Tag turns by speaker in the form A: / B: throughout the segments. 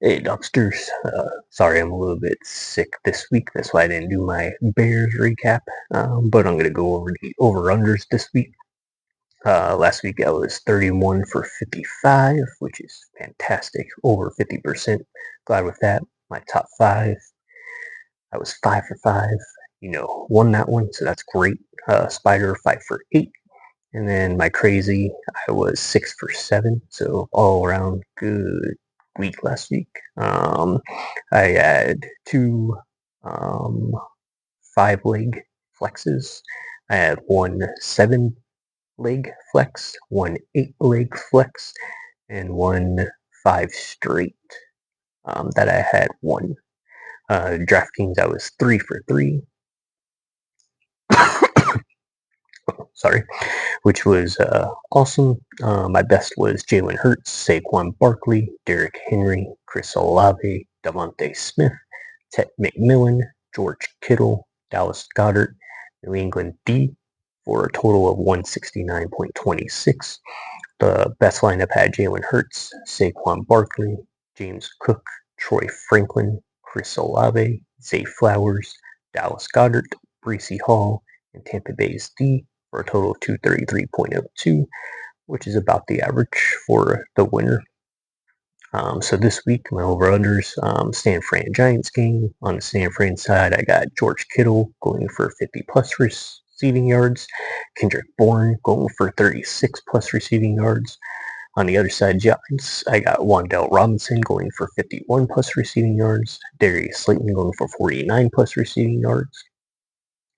A: Hey, Dubsters. Sorry, I'm a little bit sick this week. That's why I didn't do my Bears recap. But I'm going to go over the over-unders this week. Last week I was 31 for 55, which is fantastic. Over 50%. Glad with that. My top five, I was 5 for 5. Won that one, so that's great. Spider, 5 for 8. And then my crazy, I was 6 for 7. So all around good week last week. I had two 5-leg flexes. I had one 7-leg flex, one 8-leg flex, and one 5 straight that I had won. DraftKings, I was 3 for 3. Sorry, which was awesome. My best was Jalen Hurts, Saquon Barkley, Derrick Henry, Chris Olave, Devontae Smith, Ted McMillan, George Kittle, Dallas Goedert, New England D for a total of 169.26. The best lineup had Jalen Hurts, Saquon Barkley, James Cook, Troy Franklin, Chris Olave, Zay Flowers, Dallas Goedert, Breece Hall, and Tampa Bay's D for a total of 233.02, which is about the average for the winner. So this week, my over-unders, San Fran Giants game. On the San Fran side, I got George Kittle going for 50-plus receiving yards. Kendrick Bourne going for 36-plus receiving yards. On the other side, Giants, I got Wan'Dale Robinson going for 51-plus receiving yards. Darius Slayton going for 49-plus receiving yards.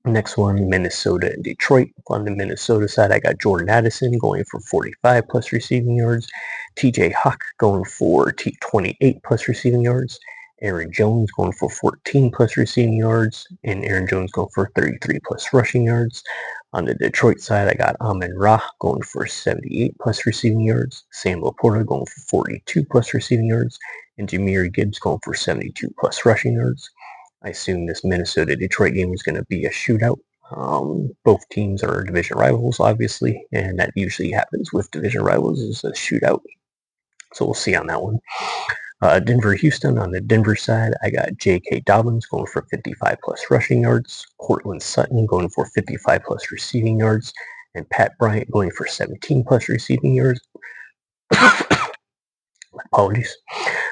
A: Next one, Minnesota and Detroit. On the Minnesota side, I got Jordan Addison going for 45-plus receiving yards. TJ Hawk going for 28-plus receiving yards. Aaron Jones going for 14-plus receiving yards. And Aaron Jones going for 33-plus rushing yards. On the Detroit side, I got Amon-Ra going for 78-plus receiving yards. Sam Laporta going for 42-plus receiving yards. And Jahmyr Gibbs going for 72-plus rushing yards. I assume this Minnesota-Detroit game is going to be a shootout. Both teams are division rivals, obviously, and that usually happens with division rivals is a shootout. So we'll see on that one. Denver-Houston, on the Denver side, I got J.K. Dobbins going for 55-plus rushing yards, Cortland Sutton going for 55-plus receiving yards, and Pat Bryant going for 17-plus receiving yards. Apologies.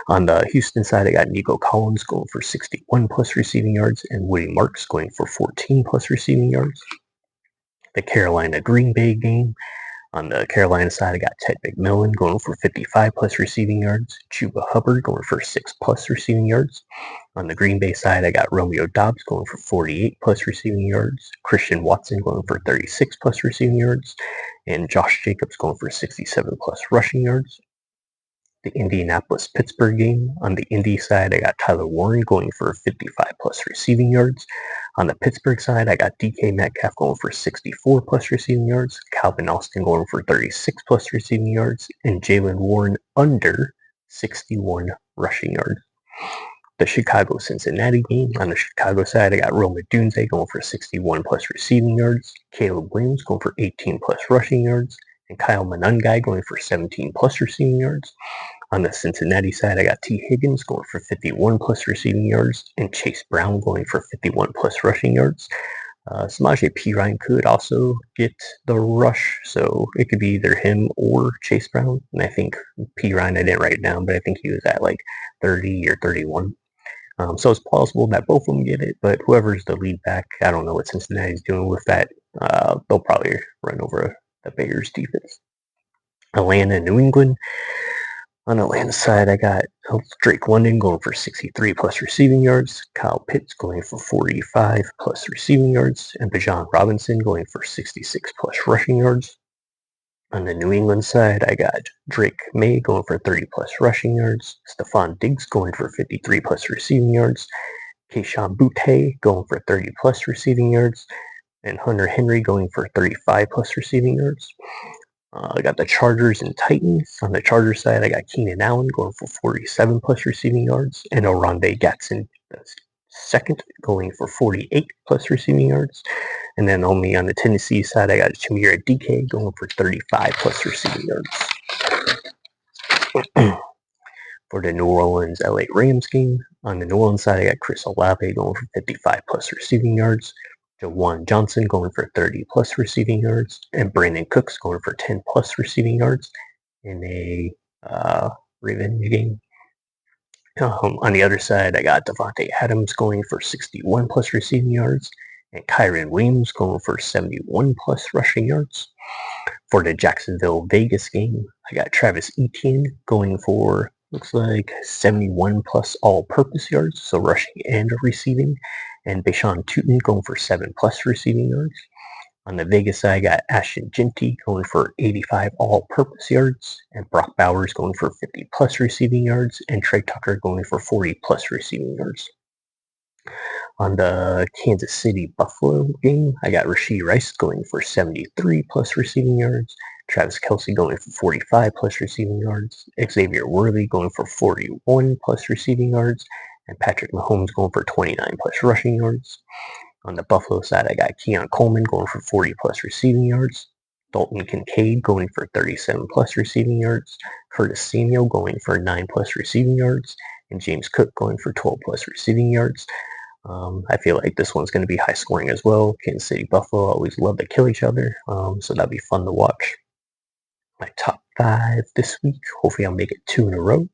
A: On the Houston side, I got Nico Collins going for 61-plus receiving yards and Woody Marks going for 14-plus receiving yards. The Carolina-Green Bay game. On the Carolina side, I got Ted McMillan going for 55-plus receiving yards. Chuba Hubbard going for 6-plus receiving yards. On the Green Bay side, I got Romeo Doubs going for 48-plus receiving yards. Christian Watson going for 36-plus receiving yards. And Josh Jacobs going for 67-plus rushing yards. The Indianapolis-Pittsburgh game. On the Indy side, I got Tyler Warren going for 55-plus receiving yards. On the Pittsburgh side, I got DK Metcalf going for 64-plus receiving yards. Calvin Austin going for 36-plus receiving yards. And Jaylen Warren under 61 rushing yards. The Chicago-Cincinnati game. On the Chicago side, I got Rome Odunze going for 61-plus receiving yards. Caleb Williams going for 18-plus rushing yards. And Kyle Monangai going for 17-plus receiving yards. On the Cincinnati side, I got T. Higgins going for 51-plus receiving yards and Chase Brown going for 51-plus rushing yards. Samaje Perine could also get the rush, so it could be either him or Chase Brown. And I think Perine, I didn't write it down, but I think he was at like 30 or 31. So it's plausible that both of them get it, but whoever's the lead back, I don't know what Cincinnati's doing with that. They'll probably run over the Bears defense. Atlanta and New England. On Atlanta's side, I got Drake London going for 63-plus receiving yards, Kyle Pitts going for 45-plus receiving yards, and Bijan Robinson going for 66-plus rushing yards. On the New England side, I got Drake May going for 30-plus rushing yards, Stephon Diggs going for 53-plus receiving yards, Kayshon Boutte going for 30-plus receiving yards, and Hunter Henry going for 35-plus receiving yards. I got the Chargers and Titans. On the Chargers side, I got Keenan Allen going for 47-plus receiving yards, and Oronde Gadsden second going for 48-plus receiving yards. And then only on the Tennessee side, I got Chimere DK going for 35-plus receiving yards. For the New Orleans LA Rams game, on the New Orleans side, I got Chris Olave going for 55 plus receiving yards, Jawan Johnson going for 30 plus receiving yards, and Brandon Cooks going for 10 plus receiving yards in a revenge game. On the other side, I got Devontae Adams going for 61 plus receiving yards, and Kyren Williams going for 71 plus rushing yards. For the Jacksonville Vegas game, I got Travis Etienne going for, looks like, 71 plus all-purpose yards, so rushing and receiving, and Bashan Tootin going for 7 plus receiving yards. On the Vegas side, I got Ashton Jeanty going for 85 all-purpose yards, and Brock Bowers going for 50 plus receiving yards, and Trey Tucker going for 40 plus receiving yards. On the Kansas City Buffalo game, I got Rashee Rice going for 73 plus receiving yards, Travis Kelce going for 45 plus receiving yards, Xavier Worthy going for 41 plus receiving yards, and Patrick Mahomes going for 29 plus rushing yards. On the Buffalo side, I got Keon Coleman going for 40 plus receiving yards, Dalton Kincaid going for 37 plus receiving yards, Curtis Samuel going for 9 plus receiving yards, and James Cook going for 12 plus receiving yards. I feel like this one's going to be high scoring as well. Kansas City Buffalo always love to kill each other, so that'll be fun to watch. My top 5 this week, hopefully I'll make it 2 in a row.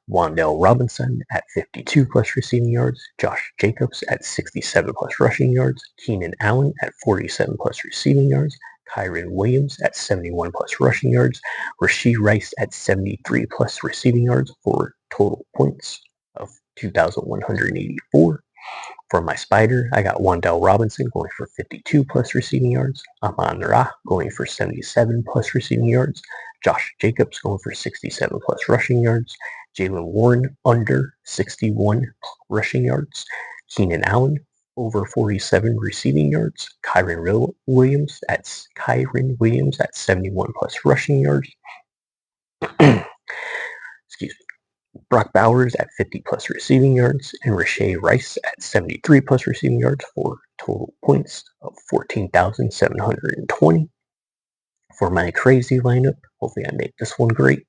A: Wan'Dale Robinson at 52 plus receiving yards, Josh Jacobs at 67 plus rushing yards, Keenan Allen at 47 plus receiving yards, Kyren Williams at 71 plus rushing yards, Rashee Rice at 73 plus receiving yards for total points of 2,184. For my spider, I got Wan'Dale Robinson going for 52 plus receiving yards, Amon-Ra going for 77 plus receiving yards, Josh Jacobs going for 67 plus rushing yards, Jaylen Warren under 61 rushing yards, Keenan Allen over 47 receiving yards, Kyren Williams at 71 plus rushing yards. Excuse me. Brock Bowers at 50 plus receiving yards, and Rashee Rice at 73 plus receiving yards for total points of 14,720. For my crazy lineup, hopefully I make this one great.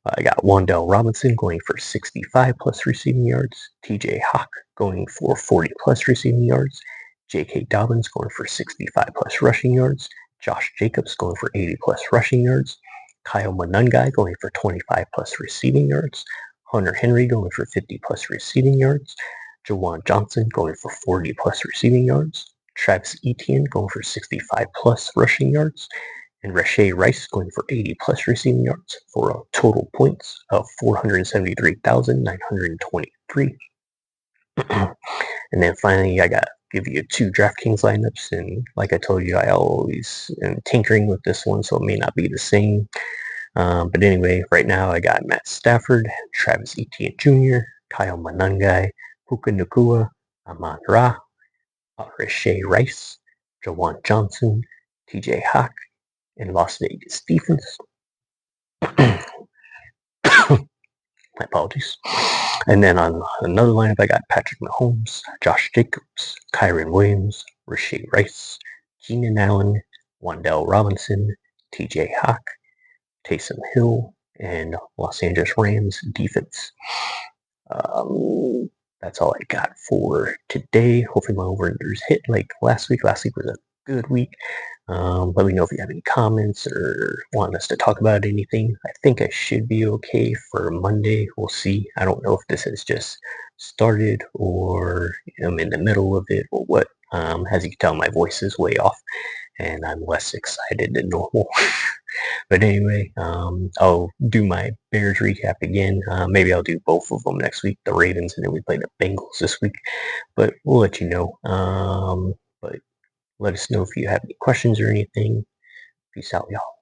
A: I got Wan'Dale Robinson going for 65 plus receiving yards, TJ Hawk going for 40 plus receiving yards, J.K. Dobbins going for 65 plus rushing yards, Josh Jacobs going for 80 plus rushing yards, Kyle Monangai going for 25 plus receiving yards, Hunter Henry going for 50 plus receiving yards, Jawan Johnson going for 40 plus receiving yards, Travis Etienne going for 65 plus rushing yards, and Rashee Rice going for 80 plus receiving yards for a total points of 473,923. And then finally, I got give you 2 DraftKings lineups, and like I told you, I always am tinkering with this one, so it may not be the same. But anyway, right now I got Matt Stafford, Travis Etienne Jr., Kyle Monangai, Puka Nacua, Amon-Ra, Rashee Rice, Jawan Johnson, TJ Hawk, and Las Vegas Defense. My apologies. And then on another lineup, I got Patrick Mahomes, Josh Jacobs, Kyren Williams, Rashee Rice, Keenan Allen, Wan'Dale Robinson, TJ Hawk, Taysom Hill, and Los Angeles Rams defense. That's all I got for today. Hopefully my over-unders hit like last week. Last week was a good week. Let me know if you have any comments or want us to talk about anything. I think I should be okay for Monday. We'll see. I don't know if this has just started or I'm in the middle of it or what. As you can tell, my voice is way off and I'm less excited than normal. But anyway, I'll do my Bears recap again. Maybe I'll do both of them next week, the Ravens, and then we play the Bengals this week. But we'll let you know. But let us know if you have any questions or anything. Peace out, y'all.